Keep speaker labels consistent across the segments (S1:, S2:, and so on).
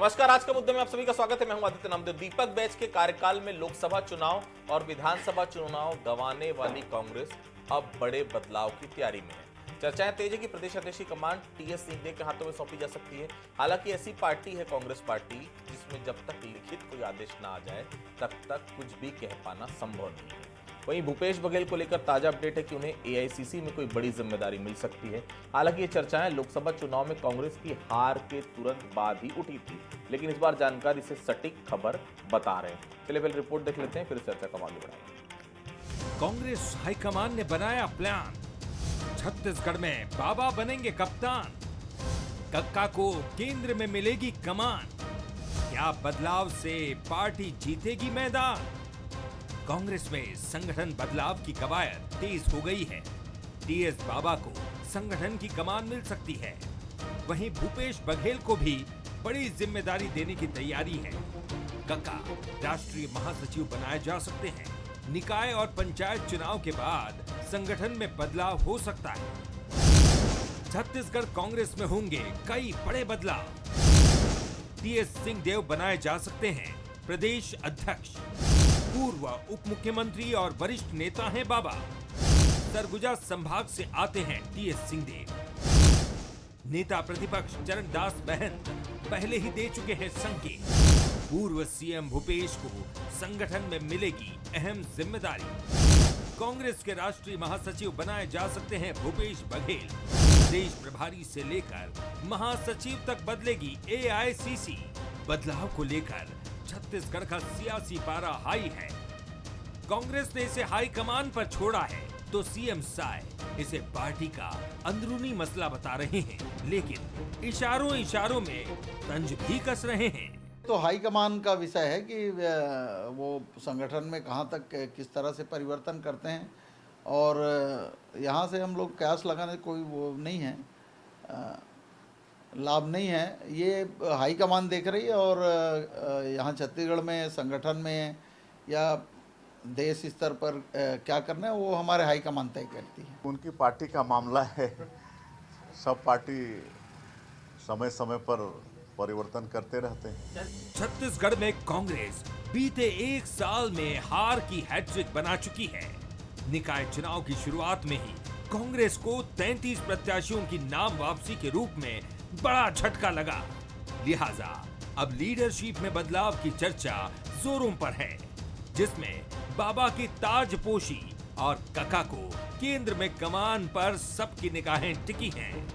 S1: नमस्कार, आज के मुद्दे में आप सभी का स्वागत है। मैं हूं आदित्य नामदेव। दीपक बैच के कार्यकाल में लोकसभा चुनाव और विधानसभा चुनाव गंवाने वाली कांग्रेस अब बड़े बदलाव की तैयारी में है। चर्चाएं तेज है कि प्रदेश अध्यक्ष की कमान टीएस सिंहदेव के हाथों में सौंपी जा सकती है। हालांकि ऐसी पार्टी है कांग्रेस पार्टी जिसमें जब तक लिखित कोई आदेश ना आ जाए तब तक कुछ भी कह पाना संभव नहीं है। वहीं भूपेश बघेल को लेकर ताजा अपडेट है कि उन्हें एआईसीसी में कोई बड़ी जिम्मेदारी मिल सकती है। हालांकि ये चर्चाएं लोकसभा चुनाव में कांग्रेस की हार के तुरंत बाद ही उठी थी, लेकिन इस बार जानकारी से सटीक खबर बता रहे हैं। चलिए पहले रिपोर्ट देख लेते हैं, फिर चर्चा को आगे बढ़ाएंगे।
S2: कांग्रेस हाईकमान ने बनाया प्लान। छत्तीसगढ़ में बाबा बनेंगे कप्तान। कक्का को केंद्र में मिलेगी कमान। क्या बदलाव से पार्टी जीतेगी मैदान? कांग्रेस में संगठन बदलाव की कवायद तेज हो गई है। टीएस बाबा को संगठन की कमान मिल सकती है। वहीं भूपेश बघेल को भी बड़ी जिम्मेदारी देने की तैयारी है। कक्का राष्ट्रीय महासचिव बनाए जा सकते हैं। निकाय और पंचायत चुनाव के बाद संगठन में बदलाव हो सकता है। छत्तीसगढ़ कांग्रेस में होंगे कई बड़े बदलाव। टीएस सिंहदेव बनाए जा सकते हैं प्रदेश अध्यक्ष। पूर्व उप मुख्यमंत्री और वरिष्ठ नेता हैं बाबा। सरगुजा संभाग से आते हैं टीएस सिंहदेव। नेता प्रतिपक्ष चरणदास महंत पहले ही दे चुके हैं संकेत। पूर्व सीएम भूपेश को संगठन में मिलेगी अहम जिम्मेदारी। कांग्रेस के राष्ट्रीय महासचिव बनाए जा सकते हैं भूपेश बघेल। प्रदेश प्रभारी से लेकर महासचिव तक बदलेगी एआईसीसी। बदलाव को लेकर छत्तीसगढ़ का सियासी पारा हाई है। कांग्रेस ने इसे हाई कमान पर छोड़ा है तो सीएम साय इसे पार्टी का अंदरूनी मसला बता रहे हैं, लेकिन इशारों इशारों में तंज भी कस रहे हैं।
S3: तो हाई कमान का विषय है कि वो संगठन में कहां तक किस तरह से परिवर्तन करते हैं, और यहां से हम लोग कयास लगाने कोई वो नहीं है, लाभ नहीं है। ये हाई कमान देख रही है, और यहाँ छत्तीसगढ़ में संगठन में या देश स्तर पर क्या करना है वो हमारे हाई कमान तय करती है।
S4: उनकी पार्टी का मामला है। सब पार्टी समय समय पर परिवर्तन करते रहते हैं।
S2: छत्तीसगढ़ में कांग्रेस बीते एक साल में हार की हैट्रिक बना चुकी है। निकाय चुनाव की शुरुआत में ही कांग्रेस को 33 प्रत्याशियों की नाम वापसी के रूप में बड़ा झटका लगा। लिहाजा अब लीडरशिप में बदलाव की चर्चा जोरों पर है, जिसमें बाबा की ताजपोशी और कक्का को केंद्र में कमान पर सबकी निगाहें टिकी हैं।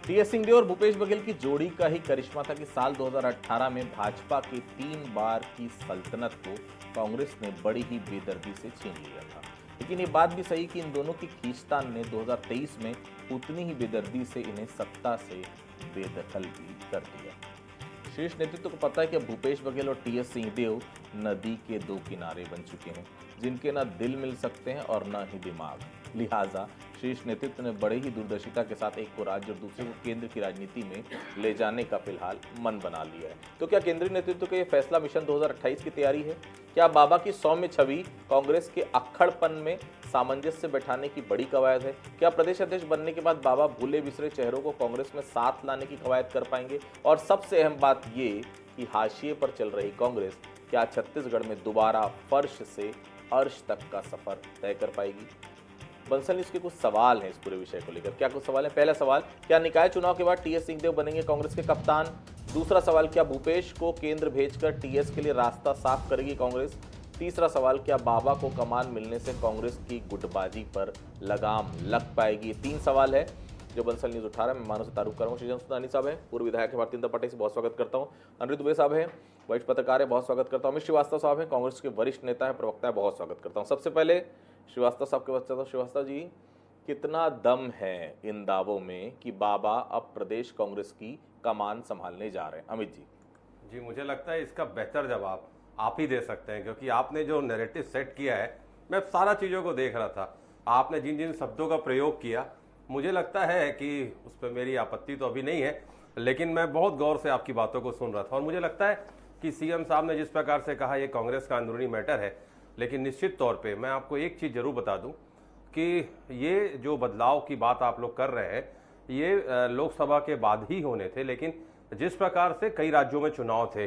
S1: टीएस सिंहदेव और भूपेश बघेल की जोड़ी का ही करिश्मा था कि साल 2018 में भाजपा की 3 बार की सल्तनत को कांग्रेस ने बड़ी ही बेदर्दी से छीन लिया था। लेकिन ये बात भी सही कि इन दोनों की खींचतान ने 2023 में उतनी ही बेदर्दी से इन्हें सत्ता से बेदखल भी कर दिया। शीर्ष नेतृत्व को पता है कि अब भूपेश बघेल और टीएस सिंहदेव नदी के 2 किनारे बन चुके हैं, जिनके ना दिल मिल सकते हैं और ना ही दिमाग। लिहाजा शीर्ष नेतृत्व ने बड़े ही दूरदर्शिता के साथ एक को राज्य और दूसरे को केंद्र की राजनीति में ले जाने का फिलहाल मन बना लिया है। तो क्या केंद्रीय नेतृत्व का ये फैसला मिशन 2028 की तैयारी है? क्या बाबा की सौम्य छवि कांग्रेस के अक्खड़पन में सामंजस्य बैठाने की बड़ी कवायद है? क्या प्रदेश अध्यक्ष बनने के बाद बाबा भूले बिसरे चेहरों को कांग्रेस में साथ लाने की कवायद कर पाएंगे? और सबसे अहम बात ये कि हाशिए पर चल रही कांग्रेस क्या छत्तीसगढ़ में दोबारा फर्श से अर्श तक का सफर तय कर पाएगी? बंसल न्यूज के कुछ सवाल हैं इस पूरे विषय को लेकर। क्या कुछ सवाल है? पहला सवाल, क्या निकाय चुनाव के बाद टीएस सिंहदेव बनेंगे कांग्रेस के कप्तान? दूसरा सवाल, क्या भूपेश को केंद्र भेजकर टीएस के लिए रास्ता साफ करेगी कांग्रेस? तीसरा सवाल, क्या बाबा को कमान मिलने से कांग्रेस की गुटबाजी पर लगाम लग पाएगी? 3 सवाल है जो बंसल न्यूज उठा रहा है। मैं मानव से तारुफ कर रहा हूँ। श्रीजन सुनानी साहब है, पूर्व विधायक है भारतीय जनता पार्टी से, बहुत स्वागत करता हूँ। अनिरुद्ध दुबे साहब है, वरिष्ठ पत्रकार है, बहुत स्वागत करता हूँ। अमित श्रीवास्तव साहब है, कांग्रेस के वरिष्ठ नेता है, प्रवक्ता है, बहुत स्वागत करता हूँ। सबसे पहले श्रीवास्तव साहब के पास चलता हूँ। श्रीवास्तव जी, कितना दम है इन दावों में कि बाबा अब प्रदेश कांग्रेस की कमान संभालने जा रहे हैं? अमित जी।
S5: मुझे लगता है इसका बेहतर जवाब आप ही दे सकते हैं, क्योंकि आपने जो नैरेटिव सेट किया है, मैं सारा चीज़ों को देख रहा था। आपने जिन जिन शब्दों का प्रयोग किया, मुझे लगता है कि उस पर मेरी आपत्ति तो अभी नहीं है, लेकिन मैं बहुत गौर से आपकी बातों को सुन रहा था और मुझे लगता है कि सीएम साहब ने जिस प्रकार से कहा ये कांग्रेस का अंदरूनी मैटर है, लेकिन निश्चित तौर पे मैं आपको एक चीज़ जरूर बता दूं कि ये जो बदलाव की बात आप लोग कर रहे हैं, ये लोकसभा के बाद ही होने थे, लेकिन जिस प्रकार से कई राज्यों में चुनाव थे,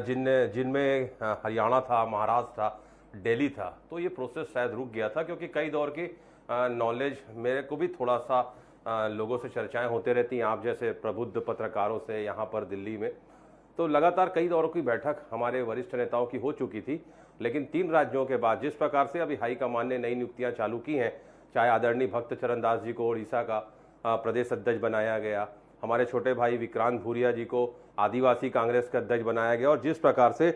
S5: जिनमें हरियाणा था, महाराष्ट्र था, दिल्ली था, तो ये प्रोसेस शायद रुक गया था, क्योंकि कई दौर की नॉलेज मेरे को भी थोड़ा सा लोगों से चर्चाएं होते रहती हैं, आप जैसे प्रबुद्ध पत्रकारों से यहाँ पर दिल्ली में। तो लगातार कई दौरों की बैठक हमारे वरिष्ठ नेताओं की हो चुकी थी, लेकिन 3 राज्यों के बाद जिस प्रकार से अभी हाईकमान ने नई नियुक्तियां चालू की हैं, चाहे आदरणीय भक्त चरण दास जी को उड़ीसा का प्रदेश अध्यक्ष बनाया गया, हमारे छोटे भाई विक्रांत भूरिया जी को आदिवासी कांग्रेस का अध्यक्ष बनाया गया, और जिस प्रकार से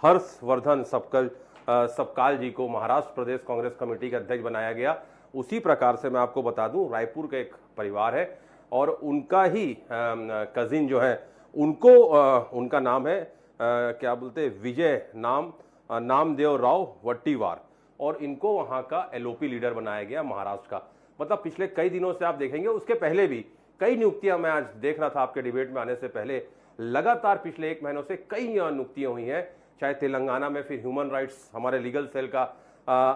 S5: हर्षवर्धन सबकाल जी को महाराष्ट्र प्रदेश कांग्रेस कमेटी का अध्यक्ष बनाया गया, उसी प्रकार से मैं आपको बता दूं रायपुर का एक परिवार है और उनका ही कजिन जो है, उनका नाम है क्या बोलते हैं, विजय नामदेव राव वट्टीवार, और इनको वहां का एलओपी लीडर बनाया गया महाराष्ट्र का। मतलब पिछले कई दिनों से आप देखेंगे, उसके पहले भी कई नियुक्तियां, मैं आज देख रहा था आपके डिबेट में आने से पहले, लगातार पिछले 1 महीनों से कई नियुक्तियां हुई हैं, चाहे तेलंगाना में फिर ह्यूमन राइट्स हमारे लीगल सेल का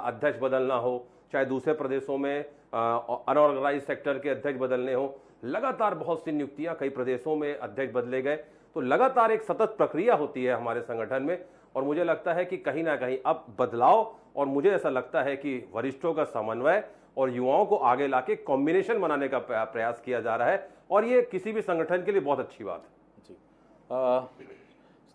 S5: अध्यक्ष बदलना हो, चाहे दूसरे प्रदेशों में अनऑर्गेनाइज सेक्टर के अध्यक्ष बदलने हो, लगातार बहुत सी नियुक्तियां, कई प्रदेशों में अध्यक्ष बदले गए। तो लगातार एक सतत प्रक्रिया होती है हमारे संगठन में, और मुझे लगता है कि कहीं ना कहीं अब बदलाव, और मुझे ऐसा लगता है कि वरिष्ठों का समन्वय और युवाओं को आगे लाके कॉम्बिनेशन बनाने का प्रयास किया जा रहा है, और ये किसी भी संगठन के लिए बहुत अच्छी बात है।
S1: जी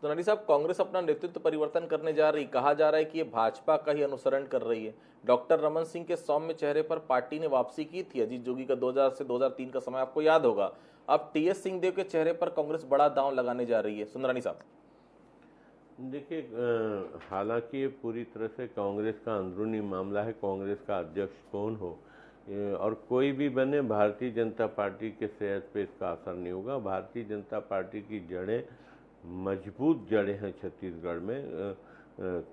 S1: सुंदरानी साहब, कांग्रेस अपना नेतृत्व परिवर्तन करने जा रही, कहा जा रहा है कि ये भाजपा का ही अनुसरण कर रही है। डॉक्टर रमन सिंह के सौम्य चेहरे पर पार्टी ने वापसी की थी अजीत जोगी का 2000 से 2003 का समय आपको याद होगा। अब टीएस सिंहदेव के चेहरे पर कांग्रेस बड़ा दांव लगाने जा रही है। सुंदरानी साहब,
S6: देखिए, हालांकि ये पूरी तरह से कांग्रेस का अंदरूनी मामला है, कांग्रेस का अध्यक्ष कौन हो और कोई भी बने, भारतीय जनता पार्टी के सेहत पे इसका असर नहीं होगा। भारतीय जनता पार्टी की जड़ें मजबूत जड़ें हैं छत्तीसगढ़ में।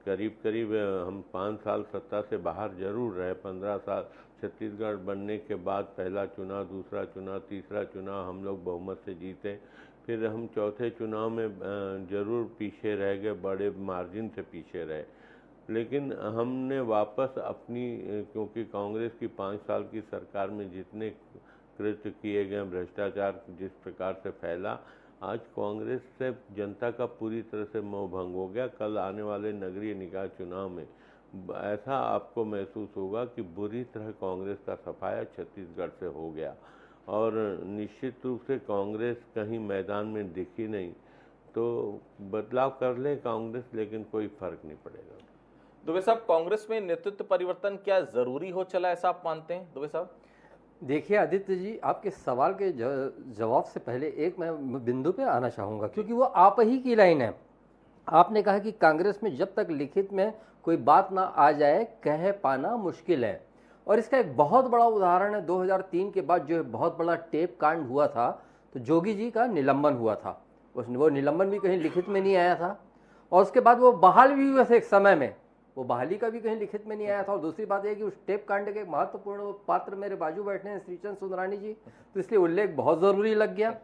S6: करीब करीब हम 5 साल सत्ता से बाहर जरूर रहे, 15 साल छत्तीसगढ़ बनने के बाद पहला चुनाव, दूसरा चुनाव, तीसरा चुनाव हम लोग बहुमत से जीते, फिर हम चौथे चुनाव में जरूर पीछे रह गए, बड़े मार्जिन से पीछे रहे, लेकिन हमने वापस अपनी, क्योंकि कांग्रेस की 5 साल की सरकार में जितने कृत्य किए गए, भ्रष्टाचार जिस प्रकार से फैला, आज कांग्रेस से जनता का पूरी तरह से मोह भंग हो गया। कल आने वाले नगरीय निकाय चुनाव में ऐसा आपको महसूस होगा कि बुरी तरह कांग्रेस का सफाया छत्तीसगढ़ से हो गया, और निश्चित रूप से कांग्रेस कहीं मैदान में दिखी नहीं। तो बदलाव कर ले कांग्रेस, लेकिन कोई फर्क नहीं पड़ेगा।
S1: दुबे साहब, कांग्रेस में नेतृत्व परिवर्तन क्या जरूरी हो चला, ऐसा आप मानते हैं? दुबे साहब,
S7: देखिए आदित्य जी, आपके सवाल के जवाब से पहले एक मैं बिंदु पे आना चाहूँगा, क्योंकि वो आप ही की लाइन है। आपने कहा कि कांग्रेस में जब तक लिखित में कोई बात ना आ जाए कह पाना मुश्किल है, और इसका एक बहुत बड़ा उदाहरण है 2003 के बाद जो बहुत बड़ा टेप कांड हुआ था, तो जोगी जी का निलंबन हुआ था। वो निलंबन भी कहीं लिखित में नहीं आया था, और उसके बाद वो बहाल भी हुए थे एक समय में, वो बहाली का भी कहीं लिखित में नहीं आया था। और दूसरी बात यह कि उस टेप कांड के महत्वपूर्ण पात्र मेरे बाजू बैठे हैं श्रीचंद सुंदरानी जी, तो इसलिए उल्लेख बहुत ज़रूरी लग गया।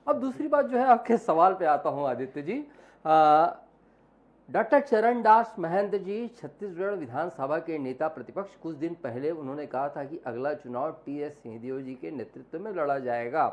S7: अब दूसरी बात जो है, आपके सवाल पे आता हूँ आदित्य जी। डॉक्टर चरण दास महंत जी छत्तीसगढ़ विधानसभा के नेता प्रतिपक्ष, कुछ दिन पहले उन्होंने कहा था कि अगला चुनाव टीएस सिंहदेव जी के नेतृत्व में लड़ा जाएगा,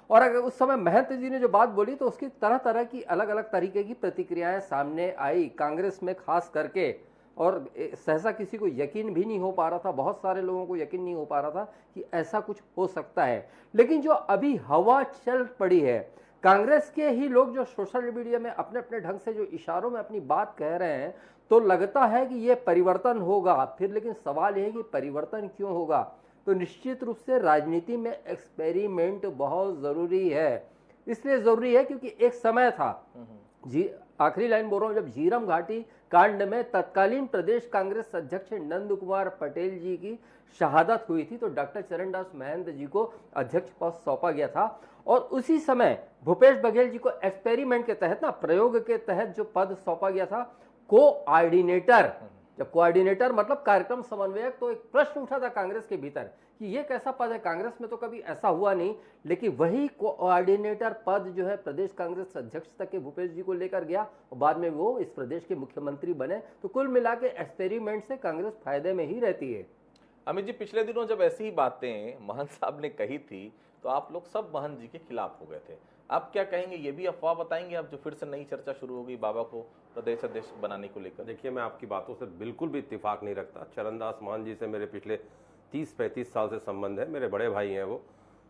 S7: और अगर उस समय महंत जी ने जो बात बोली तो उसकी तरह तरह की अलग अलग तरीके की प्रतिक्रियाएं सामने आई कांग्रेस में खास करके, और सहसा किसी को यकीन भी नहीं हो पा रहा था, बहुत सारे लोगों को यकीन नहीं हो पा रहा था कि ऐसा कुछ हो सकता है। लेकिन जो अभी हवा चल पड़ी है, कांग्रेस के ही लोग जो सोशल मीडिया में अपने अपने ढंग से जो इशारों में अपनी बात कह रहे हैं, तो लगता है कि ये परिवर्तन होगा। फिर लेकिन सवाल यह है कि परिवर्तन क्यों होगा? तो निश्चित रूप से राजनीति में एक्सपेरिमेंट बहुत ज़रूरी है। इसलिए ज़रूरी है क्योंकि एक समय था, जी आखिरी लाइन बोल रहा हूँ, जब झीरम घाटी कांड में तत्कालीन प्रदेश कांग्रेस अध्यक्ष नंद कुमार पटेल जी की शहादत हुई थी, तो डॉक्टर चरण दास महंत जी को अध्यक्ष पद सौंपा गया था, और उसी समय भूपेश बघेल जी को एक्सपेरिमेंट के तहत ना, प्रयोग के तहत जो पद सौंपा गया था कोऑर्डिनेटर। जब कोऑर्डिनेटर मतलब कार्यक्रम समन्वयक, तो एक प्रश्न उठा था कांग्रेस के भीतर कि ये कैसा पद है, कांग्रेस में तो कभी ऐसा हुआ नहीं। लेकिन वही कोऑर्डिनेटर पद जो है प्रदेश कांग्रेस अध्यक्ष तक के भूपेश जी को लेकर गया, और बाद में वो इस प्रदेश के मुख्यमंत्री बने। तो कुल मिला के एक्सपेरिमेंट से कांग्रेस फायदे में ही रहती है।
S1: अमित जी, पिछले दिनों जब ऐसी ही बातें महंत साहब ने कही थी, तो आप लोग सब महंत जी के खिलाफ हो गए थे। आप क्या कहेंगे, ये भी अफवाह बताएंगे आप, जो फिर से नई चर्चा शुरू हो गई बाबा को प्रदेश अध्यक्ष बनाने को लेकर?
S5: देखिए, मैं आपकी बातों से बिल्कुल भी इत्तेफाक नहीं रखता। चरणदास मान जी से मेरे पिछले 30-35 साल से संबंध है, मेरे बड़े भाई हैं वो,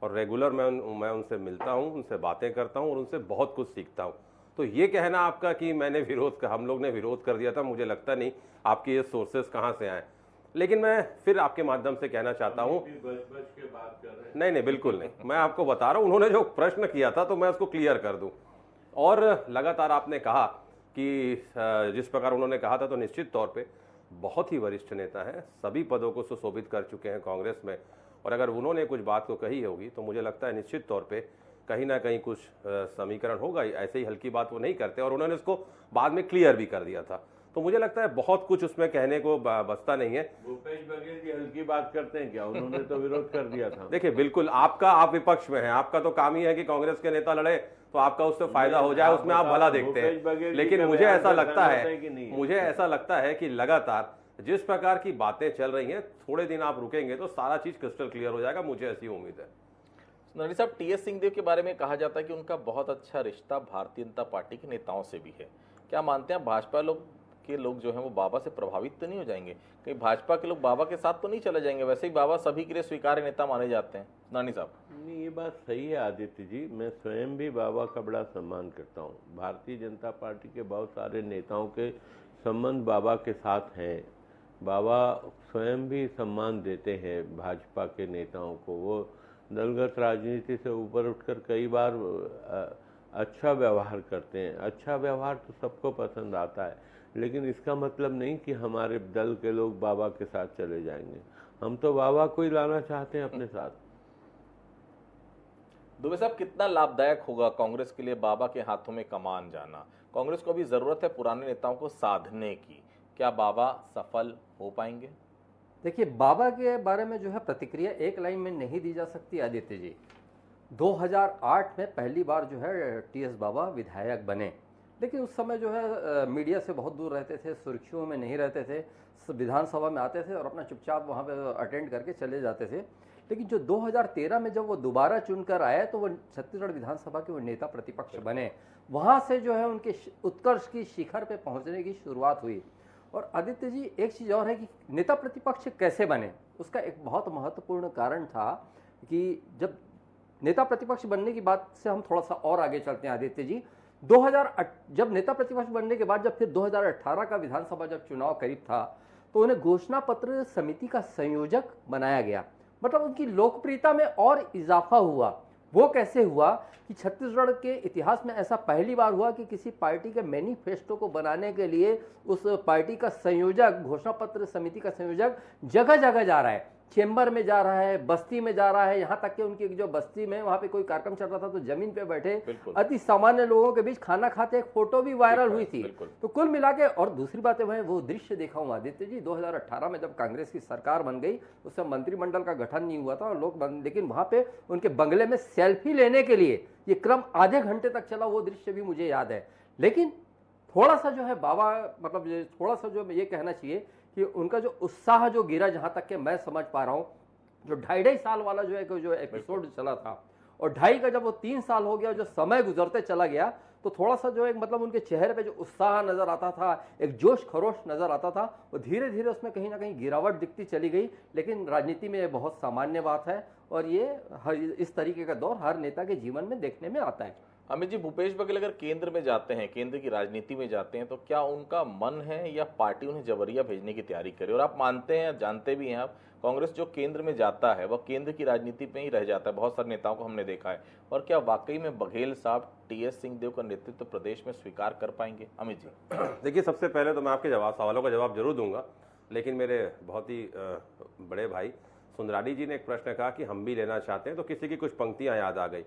S5: और रेगुलर मैं उनसे मिलता हूँ, उनसे बातें करता हूँ और उनसे बहुत कुछ सीखता हूँ। तो ये कहना आपका कि हम लोग ने विरोध कर दिया था, मुझे लगता नहीं आपके ये सोर्सेस कहाँ से आए। लेकिन मैं फिर आपके माध्यम से कहना चाहता हूँ, नहीं, बिल्कुल नहीं, मैं आपको बता रहा हूँ, उन्होंने जो प्रश्न किया था तो मैं उसको क्लियर कर दूं। और लगातार आपने कहा कि जिस प्रकार उन्होंने कहा था, तो निश्चित तौर पे बहुत ही वरिष्ठ नेता हैं, सभी पदों को सुशोभित कर चुके हैं कांग्रेस में, और अगर उन्होंने कुछ बात को कही होगी तो मुझे लगता है निश्चित तौर पे कहीं ना कहीं कुछ समीकरण होगा। ऐसे ही हल्की बात वो नहीं करते, और उन्होंने इसको बाद में क्लियर भी कर दिया था। तो मुझे लगता है बहुत कुछ उसमें कहने को बचता नहीं है।
S6: भूपेश बघेल जी हल्की बात करते हैं क्या? उन्होंने तो विरोध कर दिया था।
S5: देखिए, बिल्कुल आप विपक्ष में हैं, आपका तो काम ही है कि कांग्रेस के नेता लड़े तो आपका उससे फायदा हो जाए, उसमें आप भला देखते हैं। लेकिन मुझे ऐसा लगता है कि लगातार जिस प्रकार की बातें चल रही हैं, थोड़े दिन आप रुकेंगे तो सारा चीज क्रिस्टल क्लियर हो जाएगा, मुझे ऐसी उम्मीद है।
S1: नरनी साहब, टीएस सिंहदेव के बारे में कहा जाता है कि उनका बहुत अच्छा रिश्ता भारतीय जनता पार्टी के नेताओं से भी है। क्या मानते हैं भाजपा के लोग जो हैं वो बाबा से प्रभावित तो नहीं हो जाएंगे? कहीं भाजपा के लोग बाबा के साथ तो नहीं चले जाएंगे? वैसे ही बाबा सभी के लिए स्वीकार्य नेता माने जाते हैं। नानी साहब,
S6: नहीं, ये बात सही है आदित्य जी, मैं स्वयं भी बाबा का बड़ा सम्मान करता हूँ। भारतीय जनता पार्टी के बहुत सारे नेताओं के संबंध बाबा के साथ हैं। बाबा स्वयं भी सम्मान देते हैं भाजपा के नेताओं को। वो दलगत राजनीति से ऊपर उठकर कई बार अच्छा व्यवहार करते हैं। अच्छा व्यवहार तो सबको पसंद आता है, लेकिन इसका मतलब नहीं कि हमारे दल के लोग बाबा के साथ चले जाएंगे। हम तो बाबा को ही लाना चाहते हैं अपने साथ।
S1: दुबे साहब, कितना लाभदायक होगा कांग्रेस के लिए बाबा के हाथों में कमान जाना? कांग्रेस को अभी जरूरत है पुराने नेताओं को साधने की, क्या बाबा सफल हो पाएंगे?
S7: देखिए, बाबा के बारे में जो है प्रतिक्रिया एक लाइन में नहीं दी जा सकती आदित्य जी। 2008 में पहली बार जो है टीएस बाबा विधायक बने, लेकिन उस समय जो है मीडिया से बहुत दूर रहते थे, सुर्खियों में नहीं रहते थे, विधानसभा में आते थे और अपना चुपचाप वहाँ पे अटेंड करके चले जाते थे। लेकिन जो 2013 में जब वो दोबारा चुनकर आए तो वो छत्तीसगढ़ विधानसभा के वो नेता प्रतिपक्ष बने। वहाँ से जो है उनके उत्कर्ष की शिखर पे पहुँचने की शुरुआत हुई। और आदित्य जी, एक चीज़ और है कि नेता प्रतिपक्ष कैसे बने, उसका एक बहुत महत्वपूर्ण कारण था कि जब नेता प्रतिपक्ष बनने की बात से हम थोड़ा सा और आगे चलते हैं आदित्य जी। जब नेता प्रतिपक्ष बनने के बाद जब फिर 2018 का विधानसभा जब चुनाव करीब था तो उन्हें घोषणा पत्र समिति का संयोजक बनाया गया। मतलब उनकी लोकप्रियता में और इजाफा हुआ। वो कैसे हुआ कि छत्तीसगढ़ के इतिहास में ऐसा पहली बार हुआ कि किसी पार्टी के मैनिफेस्टो को बनाने के लिए उस पार्टी का संयोजक, घोषणा पत्र समिति का संयोजक जगह जगह जा रहा है, चेंबर में जा रहा है, बस्ती में जा रहा है। यहाँ तक कि उनकी जो बस्ती में वहाँ पे कोई कार्यक्रम चल रहा था तो जमीन पे बैठे अति सामान्य लोगों के बीच खाना खाते एक फोटो भी वायरल हुई थी। तो कुल मिला के, और दूसरी बात है वो दृश्य देखा हूँ आदित्य जी, 2018 में जब कांग्रेस की सरकार बन गई उस समय मंत्रिमंडल का गठन नहीं हुआ था और लोग लेकिन वहाँ पे उनके बंगले में सेल्फी लेने के लिए ये क्रम आधे घंटे तक चला। वो दृश्य भी मुझे याद है। लेकिन थोड़ा सा जो है बाबा, मतलब थोड़ा सा जो ये कहना चाहिए कि उनका जो उत्साह जो गिरा, जहाँ तक कि मैं समझ पा रहा हूँ, जो 2.5 साल वाला जो एपिसोड चला था और 2.5 का जब वो 3 साल हो गया, जो समय गुजरते चला गया तो थोड़ा सा जो एक मतलब उनके चेहरे पे जो उत्साह नजर आता था, एक जोश खरोश नजर आता था, वो धीरे धीरे उसमें कहीं ना कहीं गिरावट दिखती चली गई। लेकिन राजनीति में ये बहुत सामान्य बात है और ये इस तरीके का दौर हर नेता के जीवन में देखने में आता है।
S1: अमित जी, भूपेश बघेल अगर केंद्र में जाते हैं, केंद्र की राजनीति में जाते हैं, तो क्या उनका मन है या पार्टी उन्हें जबरिया भेजने की तैयारी करे? और आप मानते हैं, जानते भी हैं आप, कांग्रेस जो केंद्र में जाता है वह केंद्र की राजनीति में ही रह जाता है, बहुत सारे नेताओं को हमने देखा है। और क्या वाकई में बघेल साहब टीएस सिंहदेव का नेतृत्व प्रदेश में स्वीकार कर पाएंगे? अमित जी,
S5: देखिए, सबसे पहले तो मैं आपके सवालों का जवाब जरूर दूंगा, लेकिन मेरे बहुत ही बड़े भाई सुंदरानी जी ने एक प्रश्न कहा कि हम भी लेना चाहते हैं, तो किसी की कुछ पंक्तियां याद आ गई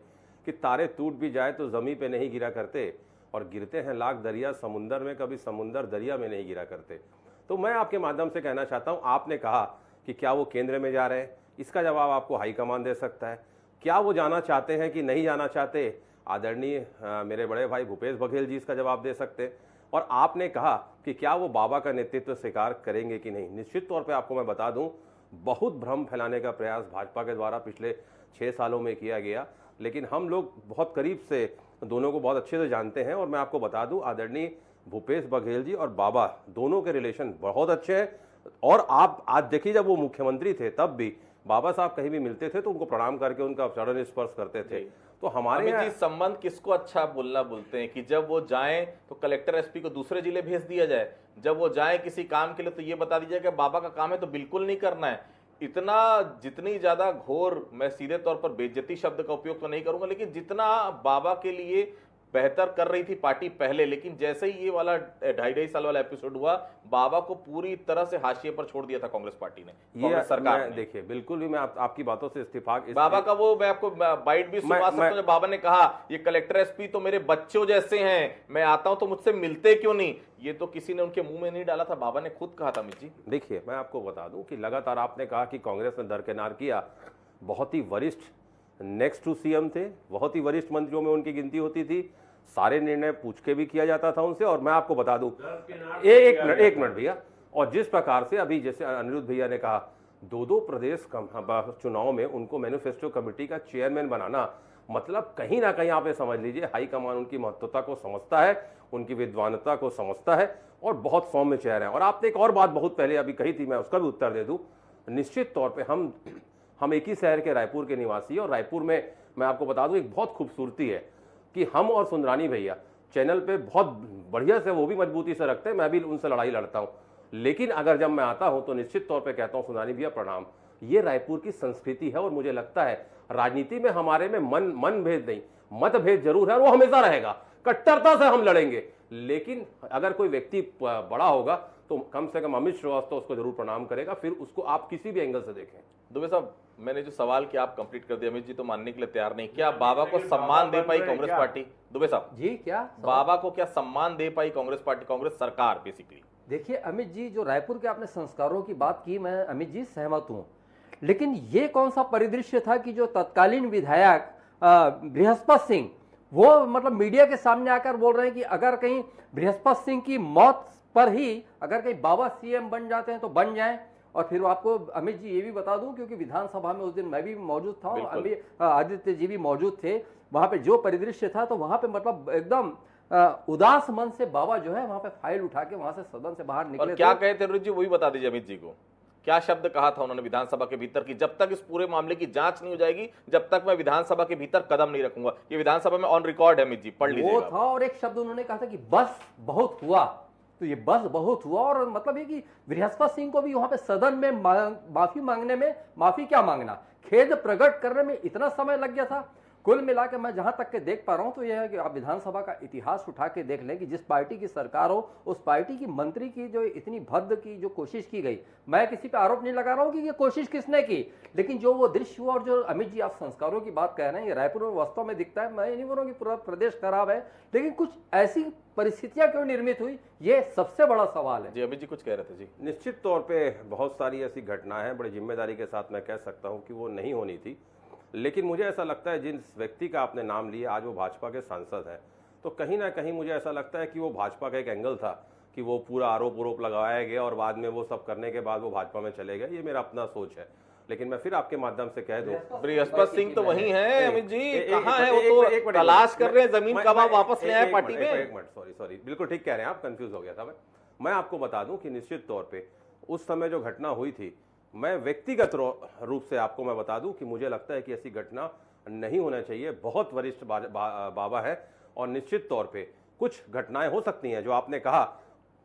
S5: कि तारे टूट भी जाए तो जमीन पे नहीं गिरा करते, और गिरते हैं लाख दरिया समुंदर में, कभी समुंदर दरिया में नहीं गिरा करते। तो मैं आपके माध्यम से कहना चाहता हूं, आपने कहा कि क्या वो केंद्र में जा रहे हैं, इसका जवाब आपको हाईकमान दे सकता है। क्या वो जाना चाहते हैं कि नहीं जाना चाहते, आदरणीय मेरे बड़े भाई भूपेश बघेल जी इसका जवाब दे सकते हैं। और आपने कहा कि क्या वो बाबा का नेतृत्व स्वीकार करेंगे कि नहीं। निश्चित तौर पर आपको मैं बता दूं, बहुत भ्रम फैलाने का प्रयास भाजपा के द्वारा पिछले 6 सालों में किया गया, लेकिन हम लोग बहुत करीब से दोनों को बहुत अच्छे से जानते हैं। और मैं आपको बता दूं, आदरणीय भूपेश बघेल जी और बाबा दोनों के रिलेशन बहुत अच्छे हैं। और आप आज देखिए, जब वो मुख्यमंत्री थे तब भी बाबा साहब कहीं भी मिलते थे तो उनको प्रणाम करके उनका चरण स्पर्श करते थे। तो हमारे
S1: अमित जी, संबंध किसको अच्छा बोलते हैं कि जब वो जाएं तो कलेक्टर एसपी को दूसरे जिले भेज दिया जाए, जब वो जाएं किसी काम के लिए तो ये बता दीजिए कि बाबा का काम है तो बिल्कुल नहीं करना है। इतना जितनी ज्यादा घोर, मैं सीधे तौर पर बेइज्जती शब्द का उपयोग तो नहीं करूंगा, लेकिन जितना बाबा के लिए बेहतर कर रही थी पार्टी पहले, लेकिन जैसे ही ये वाला 2.5 साल वाला एपिसोड हुआ, बाबा को पूरी तरह से हाशिए पर छोड़ दिया था कांग्रेस पार्टी ने, कांग्रेस सरकार ने।
S5: देखिए, बिल्कुल भी मैं आपकी बातों से इस्तीफाक
S1: बाबा का वो मैं आपको बाइट भी सुना सकता हूं, बाबा ने कहा ये कलेक्टर एसपी तो मेरे बच्चों जैसे हैं, मैं आता हूं तो मुझसे मिलते क्यों नहीं। ये तो किसी ने उनके मुंह में नहीं डाला था, बाबा ने खुद कहा था। अमित जी
S5: देखिए, मैं आपको बता दूं कि लगातार आपने कहा कि कांग्रेस ने दरकिनार किया, बहुत ही वरिष्ठ नेक्स्ट टू सीएम थे, बहुत ही वरिष्ठ मंत्रियों में उनकी गिनती होती थी, सारे निर्णय पूछ के भी किया जाता था उनसे। और मैं आपको बता दूं, एक मिनट भैया, और जिस प्रकार से अभी जैसे अनिरुद्ध भैया ने कहा, 2 प्रदेश चुनाव में उनको मैनिफेस्टो कमेटी का चेयरमैन बनाना, मतलब कहीं ना कहीं आप ये समझ लीजिए हाईकमान उनकी महत्वता को समझता है, उनकी विद्वानता को समझता है और बहुत सौम्य चेहरा है। और आपने एक और बात बहुत पहले अभी कही थी, मैं उसका भी उत्तर दे दूं। निश्चित तौर पे हम एक ही शहर के रायपुर के निवासी, और रायपुर में मैं आपको बता दूं एक बहुत खूबसूरती है कि हम और सुंदरानी भैया चैनल पे बहुत बढ़िया से वो भी मजबूती से रखते हैं, मैं भी उनसे लड़ाई लड़ता हूं, लेकिन अगर जब मैं आता हूं तो निश्चित तौर पे कहता हूं सुंदरानी भैया प्रणाम। ये रायपुर की संस्कृति है और मुझे लगता है राजनीति में हमारे में मन भेद नहीं, मतभेद जरूर है और वो हमेशा रहेगा, कट्टरता से हम लड़ेंगे, लेकिन अगर कोई व्यक्ति बड़ा होगा तो कम से कम अमित श्रीवास्तव उसको जरूर प्रणाम करेगा, फिर उसको आप किसी भी एंगल से देखें।
S1: दुबे साहब, मैंने जो सवाल किया आप कंप्लीट कर दिया, अमित जी तो मानने के लिए तैयार नहीं। क्या बाबा को सम्मान दे पाई कांग्रेस पार्टी? दुबे साहब
S7: जी, क्या
S1: बाबा को क्या सम्मान दे पाई कांग्रेस पार्टी, कांग्रेस सरकार बेसिकली?
S7: देखिए अमित जी, जो रायपुर के आपने संस्कारों की बात की, मैं अमित जी सहमत हूं, लेकिन ये कौन सा परिदृश्य था कि जो तत्कालीन विधायक बृहस्पति सिंह, वो मतलब मीडिया के सामने आकर बोल रहे हैं कि अगर कहीं बृहस्पति सिंह की मौत पर ही अगर कहीं बाबा सीएम बन जाते हैं तो बन जाएं। और फिर आपको अमित जी ये भी बता दूं, क्योंकि विधानसभा में उस दिन मैं भी मौजूद था और आदित्य जी भी मौजूद थे, वहां पे जो परिदृश्य था तो वहां पे मतलब एकदम उदास मन से बाबा जो है वहां पे फाइल उठा के वहां से सदन से बाहर निकले।
S1: और क्या कहे थे अनिरुद्ध जी, वो भी बता दीजिए अमित जी को, क्या शब्द कहा था उन्होंने विधानसभा के भीतर की जब तक इस पूरे मामले की जांच नहीं हो जाएगी, जब तक मैं विधानसभा के भीतर कदम नहीं रखूंगा। ये विधानसभा में ऑन रिकॉर्ड है अमित जी, पढ़ लीजिएगा।
S7: वो था, और एक शब्द उन्होंने कहा था कि बस बहुत हुआ। तो ये बस बहुत हुआ, और मतलब ये कि बृहस्पति सिंह को भी वहां पे सदन में माफी मांगने में, माफी क्या मांगना, खेद प्रकट करने में इतना समय लग गया था। कुल मिला के मैं जहां तक के देख पा रहा हूं तो यह है कि आप विधानसभा का इतिहास उठा के देख लें कि जिस पार्टी की सरकार हो उस पार्टी की मंत्री की जो इतनी भद्द की जो कोशिश की गई, मैं किसी पे आरोप नहीं लगा रहा हूं कि ये कोशिश किसने की, लेकिन जो वो दृश्य हुआ, और जो अमित जी आप संस्कारों की बात कह रहे हैं, ये रायपुर में वास्तव में दिखता है। मैं ये नहीं बोल रहा हूं कि पूरा प्रदेश खराब है, लेकिन कुछ ऐसी परिस्थितियां क्यों निर्मित हुई, ये सबसे बड़ा सवाल है।
S1: जी अमित जी कुछ कह रहे थे। जी
S5: निश्चित तौर पे बहुत सारी ऐसी घटनाएं हैं, बड़ी जिम्मेदारी के साथ मैं कह सकता हूं कि वो नहीं होनी थी, लेकिन मुझे ऐसा लगता है जिस व्यक्ति का आपने नाम लिया, आज वो भाजपा के सांसद हैं, तो कहीं ना कहीं मुझे ऐसा लगता है कि वो भाजपा का एक एंगल था कि वो पूरा आरोप लगाया गया और बाद में वो सब करने के बाद वो भाजपा में चले गए। ये मेरा अपना सोच है, लेकिन मैं फिर आपके माध्यम से कह दूं,
S1: बृहस्पति सिंह तो वही है अमित जी, कहाँ है वो, तो तलाश कर रहे हैं जमीन, कब आप वापस ले आए पार्टी में।
S5: एक मिनट, सॉरी, बिल्कुल ठीक कह रहे हैं आप, कंफ्यूज हो गया था मैं आपको बता दूं कि निश्चित तौर पे उस समय जो घटना हुई थी, मैं व्यक्तिगत रूप से आपको मैं बता दूं कि मुझे लगता है कि ऐसी घटना नहीं होना चाहिए। बहुत वरिष्ठ बाबा है और निश्चित तौर पे कुछ घटनाएं हो सकती हैं जो आपने कहा,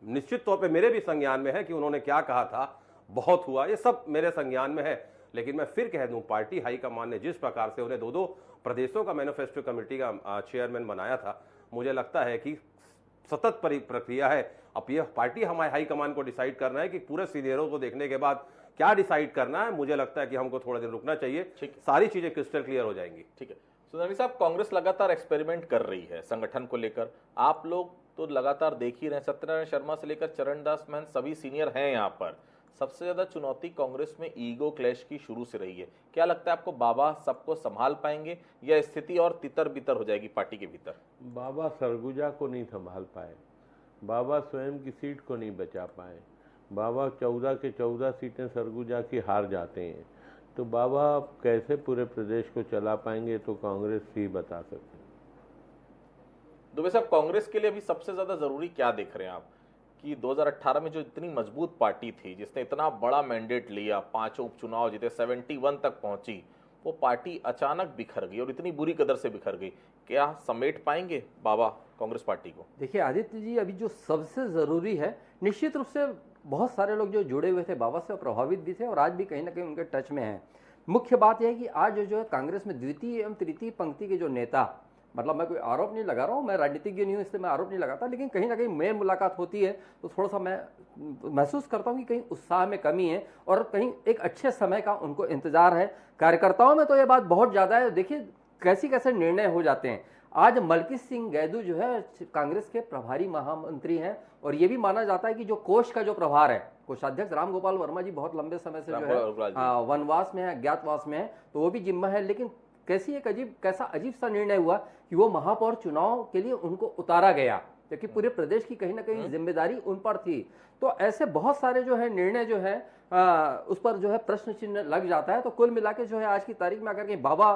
S5: निश्चित तौर पे मेरे भी संज्ञान में है कि उन्होंने क्या कहा था, बहुत हुआ, ये सब मेरे संज्ञान में है। लेकिन मैं फिर कह दूं, पार्टी हाईकमान ने जिस प्रकार से उन्हें 2 प्रदेशों का मैनिफेस्टो कमेटी का चेयरमैन बनाया था, मुझे लगता है कि सतत प्रक्रिया है। अब यह पार्टी हमारे हाईकमान को डिसाइड करना है कि पूरे सीनियरों को देखने के बाद क्या डिसाइड करना है। मुझे लगता है कि हमको थोड़ा दिन रुकना चाहिए, सारी चीजें क्रिस्टल क्लियर हो जाएंगी।
S1: ठीक है सुंदरानी साहब, कांग्रेस लगातार एक्सपेरिमेंट कर रही है संगठन को लेकर, आप लोग तो लगातार देख ही रहे हैं, सत्यनारायण शर्मा से लेकर चरणदास महंत सभी सीनियर हैं यहाँ पर। सबसे ज्यादा चुनौती कांग्रेस में ईगो क्लैश की शुरू से रही है। क्या लगता है आपको, बाबा सबको संभाल पाएंगे या स्थिति और तितर बितर हो जाएगी पार्टी के भीतर?
S6: बाबा सरगुजा को नहीं संभाल पाए, बाबा स्वयं की सीट को नहीं बचा पाए, बाबा 14 के 14 सीटें सरगुजा की हार जाते हैं, तो बाबा कैसे पूरे प्रदेश को चला पाएंगे तो कांग्रेस ही बता सकते हैं।
S1: दुबे साहब, कांग्रेस के लिए अभी सबसे ज्यादा जरूरी क्या देख रहे हैं आप कि 2018 में जो इतनी मजबूत पार्टी थी, जिसने इतना बड़ा मैंडेट लिया, 5 उपचुनाव जीते, 71 तक पहुंची, वो पार्टी अचानक बिखर गई और इतनी बुरी कदर से बिखर गई। क्या समेट पाएंगे बाबा कांग्रेस पार्टी को?
S7: देखिए आदित्य जी, अभी जो सबसे ज़रूरी है, निश्चित रूप से बहुत सारे लोग जो जुड़े हुए थे बाबा से प्रभावित भी थे और आज भी कहीं ना कहीं उनके टच में हैं। मुख्य बात यह है कि आज जो है कांग्रेस में द्वितीय एवं तृतीय पंक्ति के जो नेता, मतलब मैं कोई आरोप नहीं लगा रहा हूँ, मैं राजनीतिज्ञ नहीं हूँ इसलिए मैं आरोप नहीं लगाता, लेकिन कहीं ना कहीं मैं मुलाकात होती है तो थोड़ा सा मैं महसूस करता हूँ कि कहीं उत्साह में कमी है और कहीं एक अच्छे समय का उनको इंतजार है। कार्यकर्ताओं में तो ये बात बहुत ज़्यादा है। देखिए कैसे कैसे निर्णय हो जाते हैं। आज मलकीत सिंह गैदू जो है कांग्रेस के प्रभारी महामंत्री हैं और ये भी माना जाता है कि जो कोष का जो प्रभार है, कोषाध्यक्ष राम गोपाल वर्मा जी बहुत लंबे समय से जो है वनवास में है, अज्ञातवास में है, तो वो भी जिम्मा है। लेकिन कैसा अजीब सा निर्णय हुआ कि वो महापौर चुनाव के लिए उनको उतारा गया, क्योंकि पूरे प्रदेश की कहीं ना कहीं जिम्मेदारी उन पर थी। तो ऐसे बहुत सारे जो है निर्णय जो है उस पर जो है प्रश्न चिन्ह लग जाता है। तो कुल मिला के जो है आज की तारीख में अगर के बाबा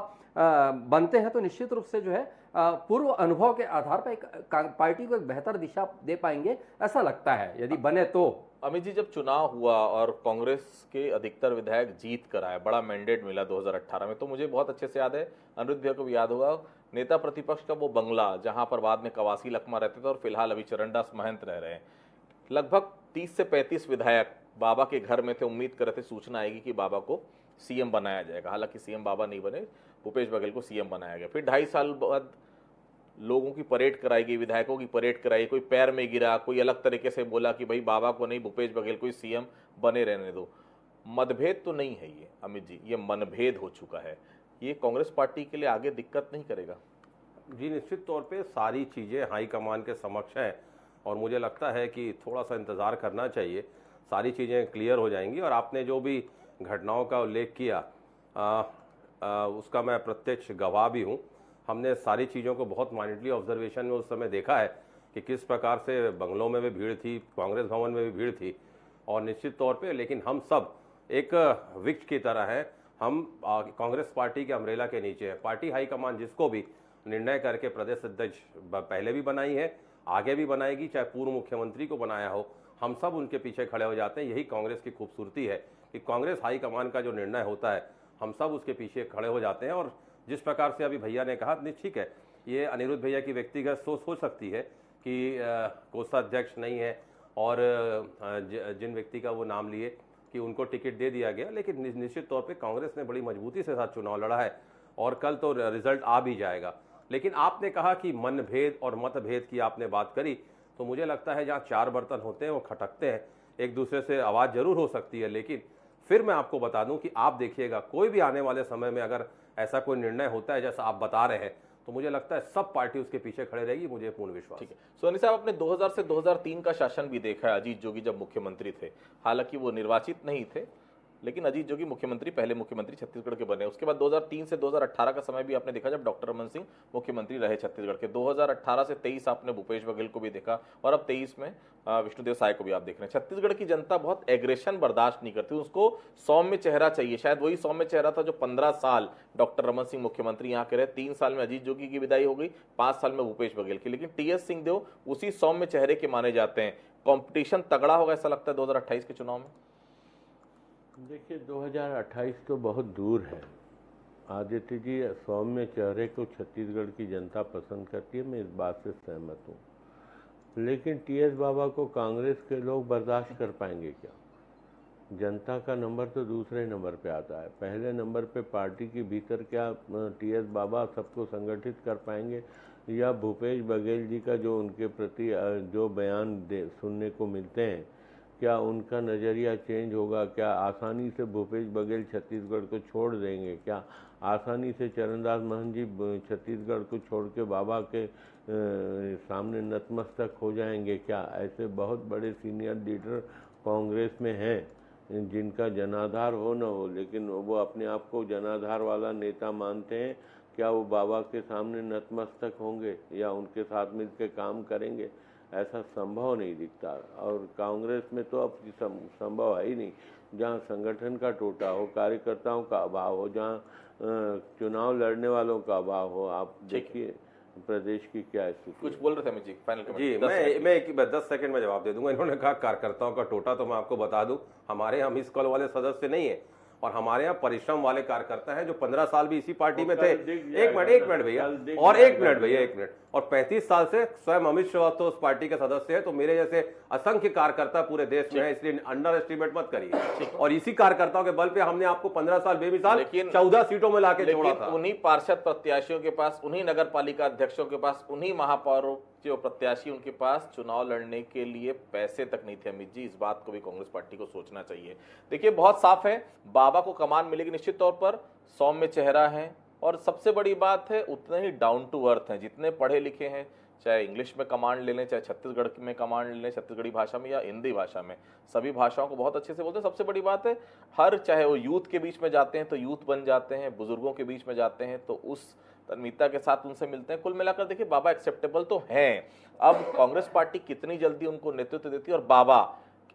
S7: बनते हैं तो निश्चित रूप से जो है पूर्व अनुभव के आधार पर एक पार्टी को एक बेहतर दिशा दे पाएंगे, ऐसा लगता है यदि बने तो।
S1: अमित जी, जब चुनाव हुआ और कांग्रेस के अधिकतर विधायक जीत कर आए, बड़ा मैंडेट मिला 2018 में, तो मुझे बहुत अच्छे से याद है, अनिरुद्ध भैया को भी याद होगा, नेता प्रतिपक्ष का वो बंगला जहां पर बाद में कवासी लखमा रहते थे और फिलहाल अभी चरणदास महंत रह रहे हैं, लगभग 30 से 35 विधायक बाबा के घर में थे, उम्मीद कर रहे थे सूचना आएगी कि बाबा को सीएम बनाया जाएगा। हालांकि सीएम बाबा नहीं बने, भूपेश बघेल को सीएम बनाया गया। फिर 2.5 साल बाद लोगों की परेड कराई गई, विधायकों की परेड कराई, कोई पैर में गिरा, कोई अलग तरीके से बोला कि भाई बाबा को नहीं, भूपेश बघेल को ही सीएम बने रहने दो। मतभेद तो नहीं है ये अमित जी, ये मनभेद हो चुका है। ये कांग्रेस पार्टी के लिए आगे दिक्कत नहीं करेगा?
S5: जी, निश्चित तौर पे सारी चीज़ें हाईकमान के समक्ष हैं और मुझे लगता है कि थोड़ा सा इंतज़ार करना चाहिए, सारी चीज़ें क्लियर हो जाएंगी। और आपने जो भी घटनाओं का उल्लेख किया उसका मैं प्रत्यक्ष गवाह भी हूँ। हमने सारी चीज़ों को बहुत माइन्यूटली ऑब्जर्वेशन में उस समय देखा है कि किस प्रकार से बंगलों में भी भीड़ थी, कांग्रेस भवन में भी भीड़ थी। और निश्चित तौर पे लेकिन हम सब एक वृक्ष की तरह हैं, हम कांग्रेस पार्टी के अम्ब्रेला के नीचे है। पार्टी हाईकमान जिसको भी निर्णय करके प्रदेश अध्यक्ष पहले भी बनाई है, आगे भी बनाएगी, चाहे पूर्व मुख्यमंत्री को बनाया हो, हम सब उनके पीछे खड़े हो जाते हैं। यही कांग्रेस की खूबसूरती है कि कांग्रेस हाईकमान का जो निर्णय होता है हम सब उसके पीछे खड़े हो जाते हैं। और जिस प्रकार से अभी भैया ने कहा, नहीं ठीक है, ये अनिरुद्ध भैया की व्यक्तिगत सोच हो सकती है कि कोषाध्यक्ष नहीं है और जिन व्यक्ति का वो नाम लिए कि उनको टिकट दे दिया गया, लेकिन निश्चित तौर पे कांग्रेस ने बड़ी मजबूती से साथ चुनाव लड़ा है और कल तो रिजल्ट आ भी जाएगा। लेकिन आपने कहा कि मनभेद और मतभेद की आपने बात करी, तो मुझे लगता है जहाँ 4 बर्तन होते हैं वो खटकते हैं, एक दूसरे से आवाज़ जरूर हो सकती है। लेकिन फिर मैं आपको बता दूं कि आप देखिएगा कोई भी आने वाले समय में अगर ऐसा कोई निर्णय होता है जैसा आप बता रहे हैं, तो मुझे लगता है सब पार्टी उसके पीछे खड़े रहेगी, मुझे पूर्ण विश्वास।
S1: ठीक है सोनी साहब, आपने 2000 से 2003 का शासन भी देखा है अजीत जोगी जब मुख्यमंत्री थे। हालांकि वो निर्वाचित नहीं थे, लेकिन अजीत जोगी मुख्यमंत्री, पहले मुख्यमंत्री छत्तीसगढ़ के बने। उसके बाद 2003 से 2018 का समय भी आपने देखा जब डॉक्टर रमन सिंह मुख्यमंत्री रहे छत्तीसगढ़ के। 2018 से 23 आपने भूपेश बघेल को भी देखा और अब 23 में विष्णुदेव साय को भी आप देख रहे हैं। छत्तीसगढ़ की जनता बहुत एग्रेशन बर्दाश्त नहीं करती, उसको सौम्य चेहरा चाहिए। शायद वही सौम्य चेहरा था जो 15 साल डॉक्टर रमन सिंह मुख्यमंत्री यहाँ के रहे। 3 साल में अजीत जोगी की विदाई हो गई, 5 साल में भूपेश बघेल की, लेकिन टीएस सिंहदेव उसी सौम्य चेहरे के माने जाते हैं। कॉम्पिटिशन तगड़ा होगा ऐसा लगता है 2028 के चुनाव में?
S6: देखिए 2028 तो बहुत दूर है आदित्य जी। सौम्य चेहरे को छत्तीसगढ़ की जनता पसंद करती है, मैं इस बात से सहमत हूँ। लेकिन टीएस बाबा को कांग्रेस के लोग बर्दाश्त कर पाएंगे क्या? जनता का नंबर तो दूसरे नंबर पे आता है। पहले नंबर पे पार्टी के भीतर क्या टीएस बाबा सबको संगठित कर पाएंगे, या भूपेश बघेल जी का जो उनके प्रति जो बयान सुनने को मिलते हैं, क्या उनका नज़रिया चेंज होगा? क्या आसानी से भूपेश बघेल छत्तीसगढ़ को छोड़ देंगे? क्या आसानी से चरणदास महंत जी छत्तीसगढ़ को छोड़ के बाबा के सामने नतमस्तक हो जाएंगे? क्या ऐसे बहुत बड़े सीनियर लीडर कांग्रेस में हैं जिनका जनाधार हो न हो, लेकिन वो अपने आप को जनाधार वाला नेता मानते हैं। क्या वो बाबा के सामने नतमस्तक होंगे या उनके साथ मिलकर काम करेंगे? ऐसा संभव नहीं दिखता। और कांग्रेस में तो अब संभव है ही नहीं, जहाँ संगठन का टोटा हो, कार्यकर्ताओं का अभाव हो, जहाँ चुनाव लड़ने वालों का अभाव हो। आप देखिए प्रदेश की क्या स्थिति।
S1: कुछ बोल रहे थे अमित जी, फाइनल कमेंट।
S5: जी, मैं 10 सेकंड में जवाब दे दूंगा। इन्होंने कहा कार्यकर्ताओं का टोटा, तो मैं आपको बता दूं, हमारे यहाँ मिस कॉल वाले सदस्य नहीं है, और हमारे यहाँ परिश्रम वाले कार्यकर्ता हैं जो 15 साल भी इसी पार्टी में थे। एक मिनट भैया, और एक मिनट, और 35 साल से स्वयं अमित श्रीवास्तव उस पार्टी के सदस्य है। तो मेरे जैसे असंख्य कार्यकर्ता पूरे देश में है, इसलिए अंडर एस्टिमेट मत करिए। और इसी कार्यकर्ताओं के बल पे हमने आपको 15 साल बेमिसाल 14 सीटों में लाके छोड़ा था।
S1: उन्हीं पार्षद प्रत्याशियों के पास, उन्हीं नगर पालिका अध्यक्षों के पास, उन्हीं महापौरों जो प्रत्याशी, उनके पास चुनाव लड़ने के लिए पैसे तक नहीं थे। अमित जी, इस बात को भी कांग्रेस पार्टी को सोचना चाहिए। देखिए, बहुत साफ है, बाबा को कमान मिलेगी निश्चित तौर पर, सौम्य चेहरा है, और सबसे बड़ी बात है उतने ही डाउन टू अर्थ हैं। जितने पढ़े लिखे हैं, चाहे इंग्लिश में कमांड ले लें, चाहे छत्तीसगढ़ में कमांड ले लें, छत्तीसगढ़ी भाषा में या हिंदी भाषा में, सभी भाषाओं को बहुत अच्छे से बोलते हैं। सबसे बड़ी बात है, चाहे वो यूथ के बीच में जाते हैं तो यूथ बन जाते हैं, बुजुर्गों के बीच में जाते हैं तो उस तन्मीता के साथ उनसे मिलते हैं। कुल मिलाकर देखिए, बाबा एक्सेप्टेबल तो हैं। अब कांग्रेस पार्टी कितनी जल्दी उनको नेतृत्व देती है, और बाबा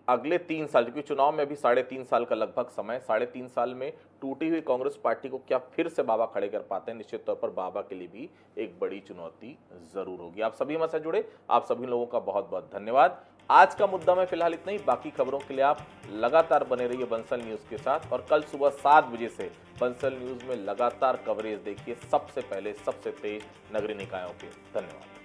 S1: अगले 3 साल, क्योंकि चुनाव में अभी 3.5 साल का लगभग समय, 3.5 साल में टूटी हुई कांग्रेस पार्टी को क्या फिर से बाबा खड़े कर पाते हैं, निश्चित तौर पर बाबा के लिए भी एक बड़ी चुनौती जरूर होगी। आप सभी हमारे साथ जुड़े, आप सभी लोगों का बहुत बहुत धन्यवाद। आज का मुद्दा में फिलहाल इतना ही। बाकी खबरों के लिए आप लगातार बने रहिए बंसल न्यूज के साथ, और कल सुबह 7 बजे से बंसल न्यूज में लगातार कवरेज देखिए, सबसे पहले सबसे तेज नगरीय निकायों के। धन्यवाद।